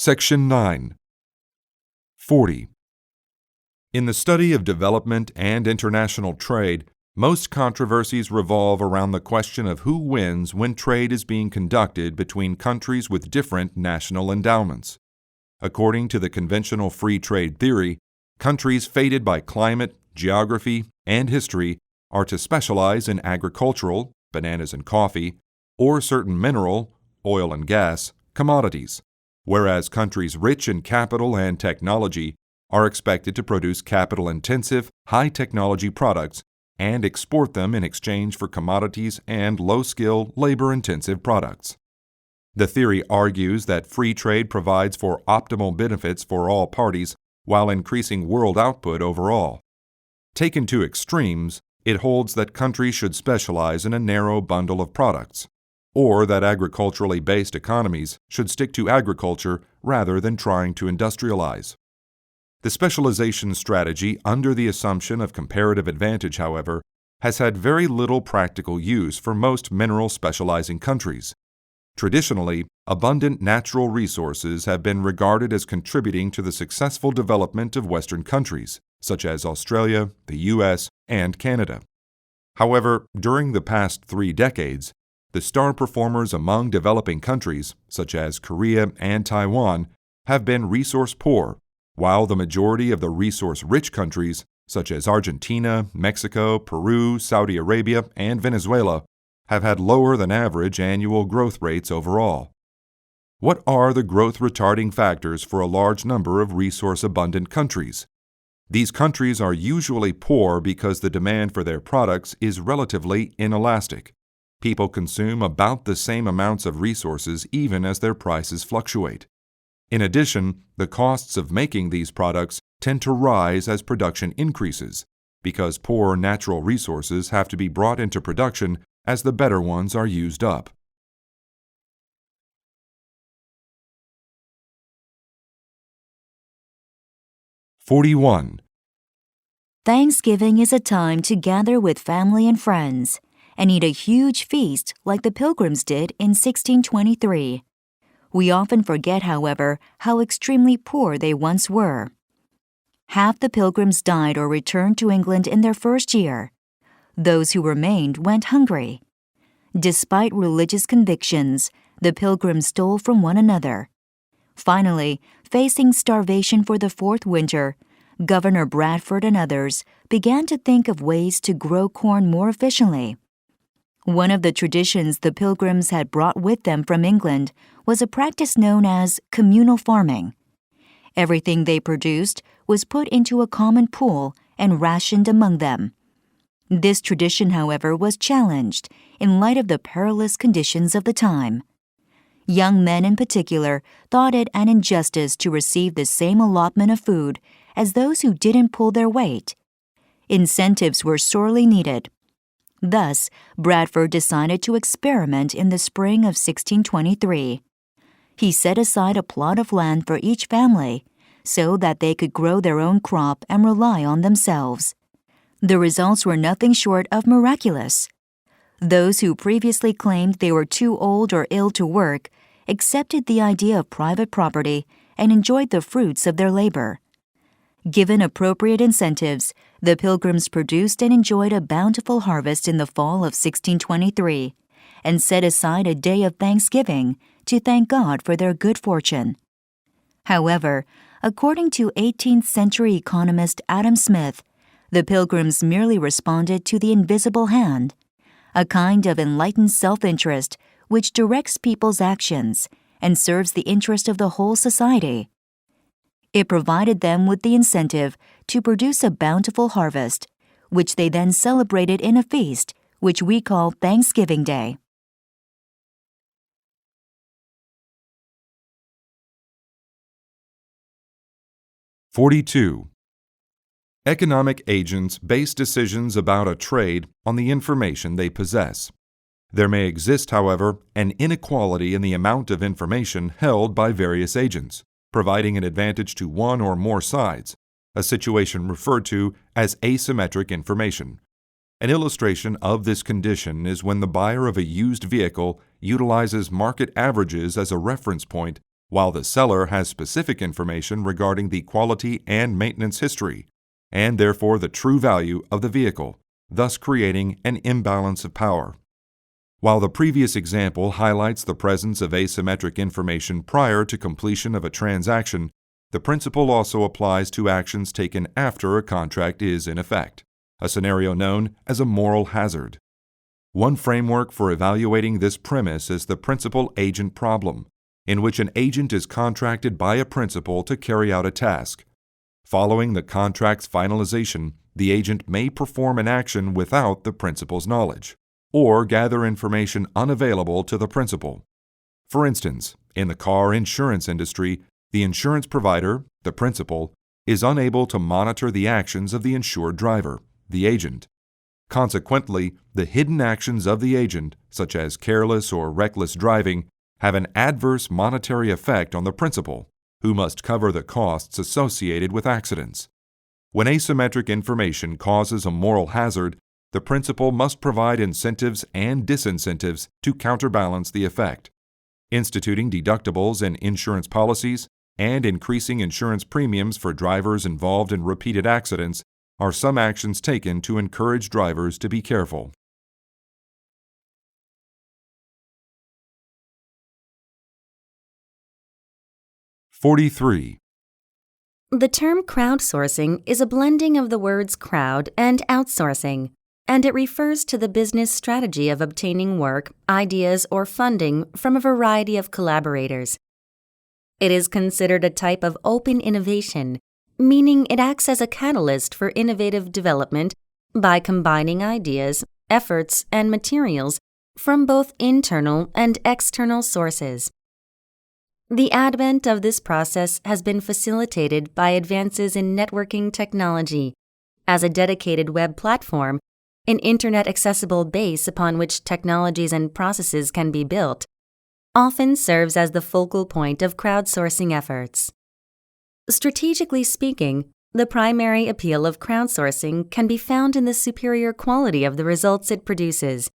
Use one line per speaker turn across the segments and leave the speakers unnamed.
Section 9. 40. In the study of development and international trade, most controversies revolve around the question of who wins when trade is being conducted between countries with different national endowments. According to the conventional free trade theory, countries fated by climate, geography, and history are to specialize in agricultural, bananas and coffee, or certain mineral, oil and gas, commodities, whereas countries rich in capital and technology are expected to produce capital-intensive, high-technology products and export them in exchange for commodities and low-skill, labor-intensive products. The theory argues that free trade provides for optimal benefits for all parties while increasing world output overall. Taken to extremes, it holds that countries should specialize in a narrow bundle of products, or that agriculturally based economies should stick to agriculture rather than trying to industrialize. The specialization strategy under the assumption of comparative advantage, however, has had very little practical use for most mineral specializing countries. Traditionally, abundant natural resources have been regarded as contributing to the successful development of Western countries, such as Australia, the U.S., and Canada. However, during the past 3 decades, the star performers among developing countries, such as Korea and Taiwan, have been resource poor, while the majority of the resource-rich countries, such as Argentina, Mexico, Peru, Saudi Arabia, and Venezuela, have had lower than average annual growth rates overall. What are the growth-retarding factors for a large number of resource-abundant countries? These countries are usually poor because the demand for their products is relatively inelastic. People consume about the same amounts of resources even as their prices fluctuate. In addition, the costs of making these products tend to rise as production increases, because poor natural resources have to be brought into production as the better ones are used up. (41)
Thanksgiving is a time to gather with family and friends and eat a huge feast like the Pilgrims did in 1623. We often forget, however, how extremely poor they once were. Half the Pilgrims died or returned to England in their first year. Those who remained went hungry. Despite religious convictions, the Pilgrims stole from one another. Finally, facing starvation for the 4th winter, Governor Bradford and others began to think of ways to grow corn more efficiently. One of the traditions the Pilgrims had brought with them from England was a practice known as communal farming. Everything they produced was put into a common pool and rationed among them. This tradition, however, was challenged in light of the perilous conditions of the time. Young men in particular thought it an injustice to receive the same allotment of food as those who didn't pull their weight. Incentives were sorely needed. Thus, Bradford decided to experiment in the spring of 1623. He set aside a plot of land for each family so that they could grow their own crop and rely on themselves. The results were nothing short of miraculous. Those who previously claimed they were too old or ill to work accepted the idea of private property and enjoyed the fruits of their labor. Given appropriate incentives, the Pilgrims produced and enjoyed a bountiful harvest in the fall of 1623 and set aside a day of Thanksgiving to thank God for their good fortune. However, according to 18th century economist Adam Smith, the Pilgrims merely responded to the invisible hand, a kind of enlightened self-interest which directs people's actions and serves the interest of the whole society. It provided them with the incentive to produce a bountiful harvest, which they then celebrated in a feast, which we call Thanksgiving Day.
(42) Economic agents base decisions about a trade on the information they possess. There may exist, however, an inequality in the amount of information held by various agents, providing an advantage to one or more sides, a situation referred to as asymmetric information. An illustration of this condition is when the buyer of a used vehicle utilizes market averages as a reference point while the seller has specific information regarding the quality and maintenance history, and therefore the true value of the vehicle, thus creating an imbalance of power. While the previous example highlights the presence of asymmetric information prior to completion of a transaction, the principle also applies to actions taken after a contract is in effect, a scenario known as a moral hazard. One framework for evaluating this premise is the principal-agent problem, in which an agent is contracted by a principal to carry out a task. Following the contract's finalization, the agent may perform an action without the principal's knowledge, or gather information unavailable to the principal. For instance, in the car insurance industry, the insurance provider, the principal, is unable to monitor the actions of the insured driver, the agent. Consequently, the hidden actions of the agent, such as careless or reckless driving, have an adverse monetary effect on the principal, who must cover the costs associated with accidents. When asymmetric information causes a moral hazard, the principal must provide incentives and disincentives to counterbalance the effect. Instituting deductibles in insurance policies and increasing insurance premiums for drivers involved in repeated accidents are some actions taken to encourage drivers to be careful. (43)
The term crowdsourcing is a blending of the words crowd and outsourcing, and it refers to the business strategy of obtaining work, ideas, or funding from a variety of collaborators. It is considered a type of open innovation, meaning it acts as a catalyst for innovative development by combining ideas, efforts, and materials from both internal and external sources. The advent of this process has been facilitated by advances in networking technology, as a dedicated web platform, an internet-accessible base upon which technologies and processes can be built, often serves as the focal point of crowdsourcing efforts. Strategically speaking, the primary appeal of crowdsourcing can be found in the superior quality of the results it produces,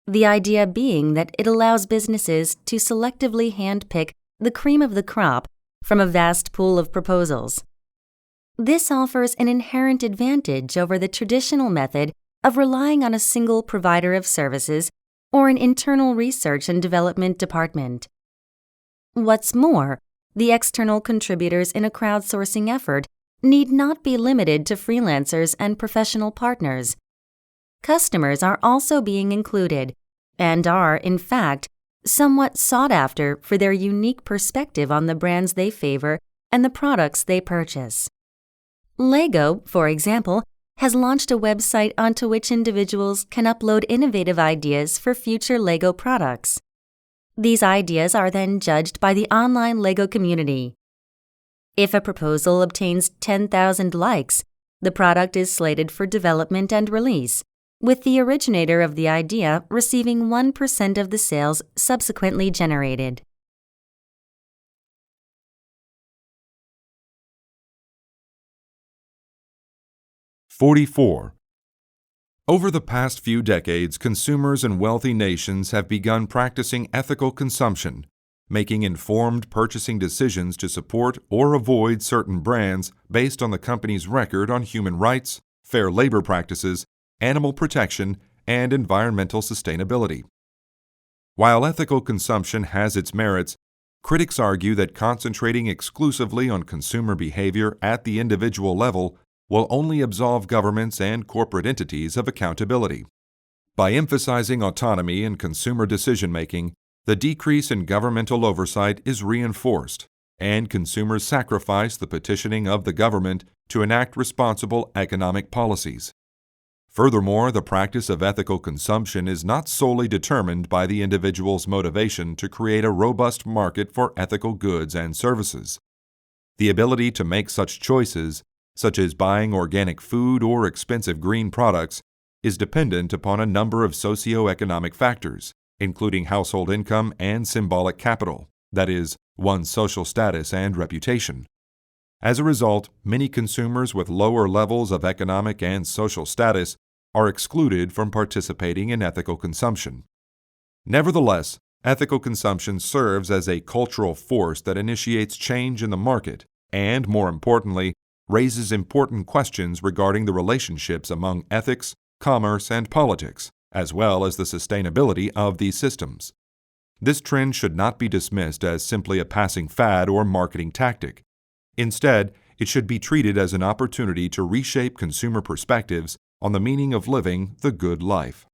the idea being that it allows businesses to selectively handpick the cream of the crop from a vast pool of proposals. This offers an inherent advantage over the traditional method of relying on a single provider of services or an internal research and development department. What's more, the external contributors in a crowdsourcing effort need not be limited to freelancers and professional partners. Customers are also being included and are, in fact, somewhat sought after for their unique perspective on the brands they favor and the products they purchase. Lego, for example, has launched a website onto which individuals can upload innovative ideas for future Lego products. These ideas are then judged by the online Lego community. If a proposal obtains 10,000 likes, the product is slated for development and release, with the originator of the idea receiving 1% of the sales subsequently generated.
(44) Over the past few decades, consumers in wealthy nations have begun practicing ethical consumption, making informed purchasing decisions to support or avoid certain brands based on the company's record on human rights, fair labor practices, animal protection, and environmental sustainability. While ethical consumption has its merits, critics argue that concentrating exclusively on consumer behavior at the individual level will only absolve governments and corporate entities of accountability. By emphasizing autonomy in consumer decision-making, the decrease in governmental oversight is reinforced, and consumers sacrifice the petitioning of the government to enact responsible economic policies. Furthermore, the practice of ethical consumption is not solely determined by the individual's motivation to create a robust market for ethical goods and services. The ability to make such choices, such as buying organic food or expensive green products, is dependent upon a number of socio-economic factors, including household income and symbolic capital, that is, one's social status and reputation. As a result, many consumers with lower levels of economic and social status are excluded from participating in ethical consumption. Nevertheless, Ethical consumption serves as a cultural force that initiates change in the market and, more importantly, raises important questions regarding the relationships among ethics, commerce, and politics, as well as the sustainability of these systems. This trend should not be dismissed as simply a passing fad or marketing tactic. Instead, it should be treated as an opportunity to reshape consumer perspectives on the meaning of living the good life.